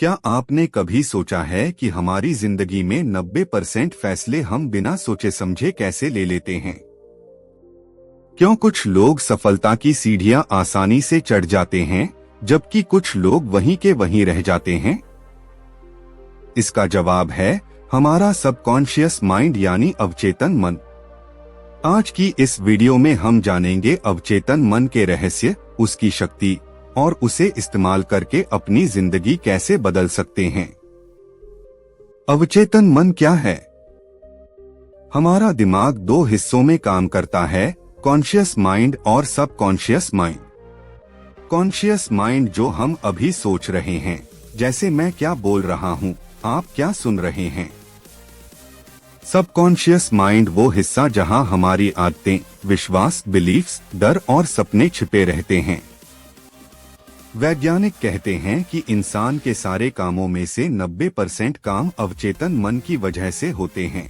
क्या आपने कभी सोचा है कि हमारी जिंदगी में 90% फैसले हम बिना सोचे समझे कैसे ले लेते हैं? क्यों कुछ लोग सफलता की सीढ़ियां आसानी से चढ़ जाते हैं, जबकि कुछ लोग वहीं के वहीं रह जाते हैं? इसका जवाब है हमारा सबकॉन्शियस माइंड यानी अवचेतन मन। आज की इस वीडियो में हम जानेंगे अवचेतन मन के रहस्य, उसकी शक्ति और उसे इस्तेमाल करके अपनी जिंदगी कैसे बदल सकते हैं। अवचेतन मन क्या है? हमारा दिमाग दो हिस्सों में काम करता है, कॉन्शियस माइंड और सबकॉन्शियस माइंड। कॉन्शियस माइंड जो हम अभी सोच रहे हैं, जैसे मैं क्या बोल रहा हूँ, आप क्या सुन रहे हैं। सबकॉन्शियस माइंड वो हिस्सा जहां हमारी आदतें, विश्वास, बिलीफ्स, डर और सपने छिपे रहते हैं। वैज्ञानिक कहते हैं कि इंसान के सारे कामों में से 90% काम अवचेतन मन की वजह से होते हैं।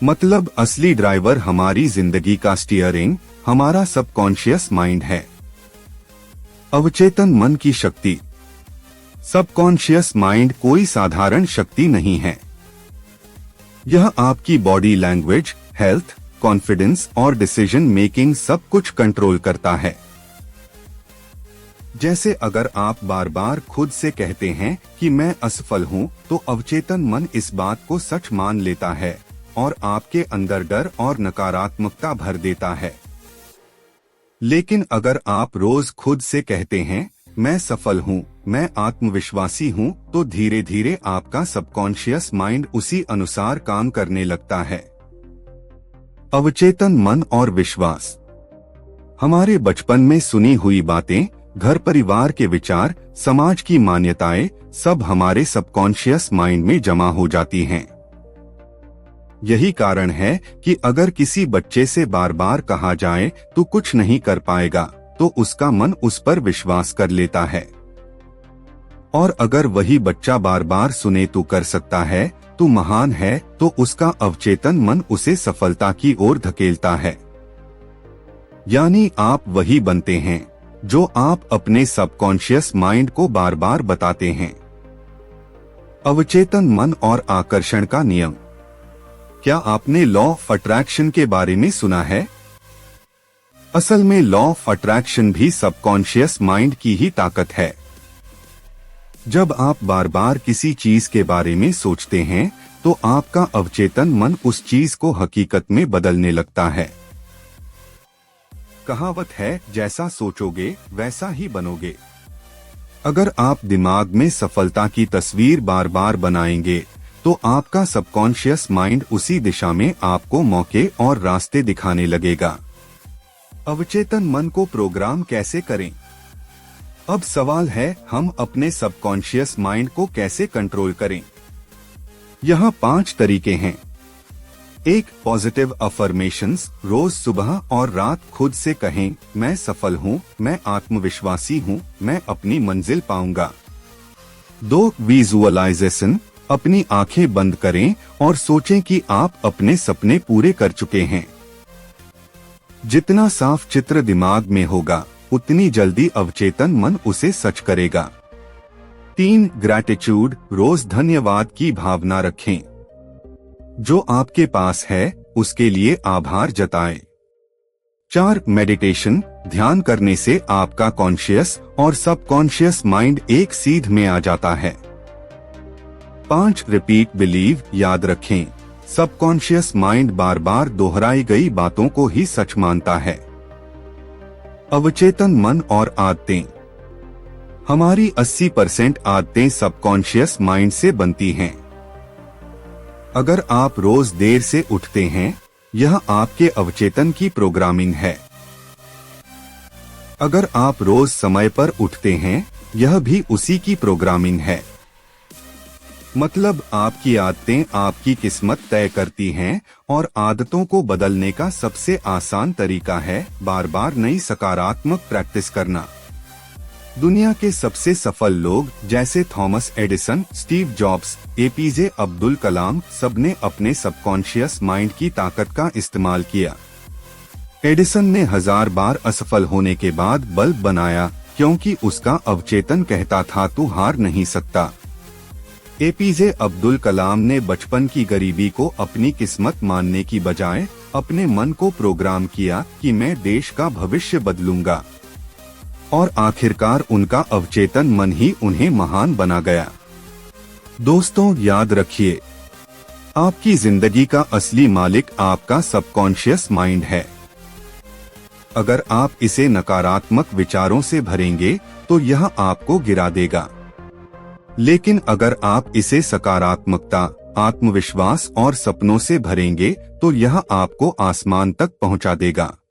मतलब असली ड्राइवर हमारी जिंदगी का स्टीयरिंग हमारा सबकॉन्शियस माइंड है। अवचेतन मन की शक्ति। सबकॉन्शियस माइंड कोई साधारण शक्ति नहीं है। यह आपकी बॉडी लैंग्वेज, हेल्थ, कॉन्फिडेंस और डिसीजन मेकिंग सब कुछ कंट्रोल करता है। जैसे अगर आप बार बार खुद से कहते हैं कि मैं असफल हूँ, तो अवचेतन मन इस बात को सच मान लेता है और आपके अंदर डर और नकारात्मकता भर देता है। लेकिन अगर आप रोज खुद से कहते हैं मैं सफल हूँ, मैं आत्मविश्वासी हूँ, तो धीरे धीरे आपका सबकॉन्शियस माइंड उसी अनुसार काम करने लगता है। अवचेतन मन और विश्वास। हमारे बचपन में सुनी हुई बातें, घर परिवार के विचार, समाज की मान्यताएं सब हमारे सबकॉन्शियस माइंड में जमा हो जाती हैं। यही कारण है कि अगर किसी बच्चे से बार बार कहा जाए तू कुछ नहीं कर पाएगा, तो उसका मन उस पर विश्वास कर लेता है। और अगर वही बच्चा बार बार सुने तू कर सकता है, तू महान है, तो उसका अवचेतन मन उसे सफलता की ओर धकेलता है। यानी आप वही बनते हैं जो आप अपने सबकॉन्शियस माइंड को बार बार बताते हैं। अवचेतन मन और आकर्षण का नियम। क्या आपने लॉ ऑफ अट्रैक्शन के बारे में सुना है? असल में लॉ ऑफ अट्रैक्शन भी सबकॉन्शियस माइंड की ही ताकत है। जब आप बार बार किसी चीज के बारे में सोचते हैं, तो आपका अवचेतन मन उस चीज को हकीकत में बदलने लगता है। कहावत है, जैसा सोचोगे वैसा ही बनोगे। अगर आप दिमाग में सफलता की तस्वीर बार बार बनाएंगे, तो आपका सबकॉन्शियस माइंड उसी दिशा में आपको मौके और रास्ते दिखाने लगेगा। अवचेतन मन को प्रोग्राम कैसे करें? अब सवाल है, हम अपने सबकॉन्शियस माइंड को कैसे कंट्रोल करें? यहाँ 5 तरीके हैं। 1. Positive affirmations. रोज सुबह और रात खुद से कहें, मैं सफल हूँ, मैं आत्मविश्वासी हूँ, मैं अपनी मंजिल पाऊंगा। 2. विजुअलाइजेशन। अपनी आंखें बंद करें और सोचें कि आप अपने सपने पूरे कर चुके हैं। जितना साफ चित्र दिमाग में होगा, उतनी जल्दी अवचेतन मन उसे सच करेगा। 3. ग्रैटिट्यूड। रोज धन्यवाद की भावना रखें। जो आपके पास है उसके लिए आभार जताएं। 4. मेडिटेशन। ध्यान करने से आपका कॉन्शियस और सबकॉन्शियस माइंड एक सीध में आ जाता है। 5. Repeat believe. याद रखें, सबकॉन्शियस माइंड बार बार दोहराई गई बातों को ही सच मानता है। अवचेतन मन और आदतें। हमारी 80% आदतें सबकॉन्शियस माइंड से बनती हैं। अगर आप रोज देर से उठते हैं, यह आपके अवचेतन की प्रोग्रामिंग है। अगर आप रोज समय पर उठते हैं, यह भी उसी की प्रोग्रामिंग है। मतलब आपकी आदतें आपकी किस्मत तय करती हैं, और आदतों को बदलने का सबसे आसान तरीका है बार बार नई सकारात्मक प्रैक्टिस करना। दुनिया के सबसे सफल लोग जैसे Thomas Edison, Steve Jobs, APJ Abdul Kalam, सबने अपने सबकॉन्शियस माइंड की ताकत का इस्तेमाल किया। एडिसन ने 1000 बार असफल होने के बाद बल्ब बनाया, क्योंकि उसका अवचेतन कहता था तू हार नहीं सकता। एपीजे अब्दुल कलाम ने बचपन की गरीबी को अपनी किस्मत मानने की बजाय अपने मन को प्रोग्राम किया कि मैं देश का भविष्य बदलूंगा, और आखिरकार उनका अवचेतन मन ही उन्हें महान बना गया। दोस्तों, याद रखिए, आपकी जिंदगी का असली मालिक आपका सबकॉन्शियस माइंड है। अगर आप इसे नकारात्मक विचारों से भरेंगे तो यह आपको गिरा देगा, लेकिन अगर आप इसे सकारात्मकता, आत्मविश्वास और सपनों से भरेंगे तो यह आपको आसमान तक पहुंचा देगा।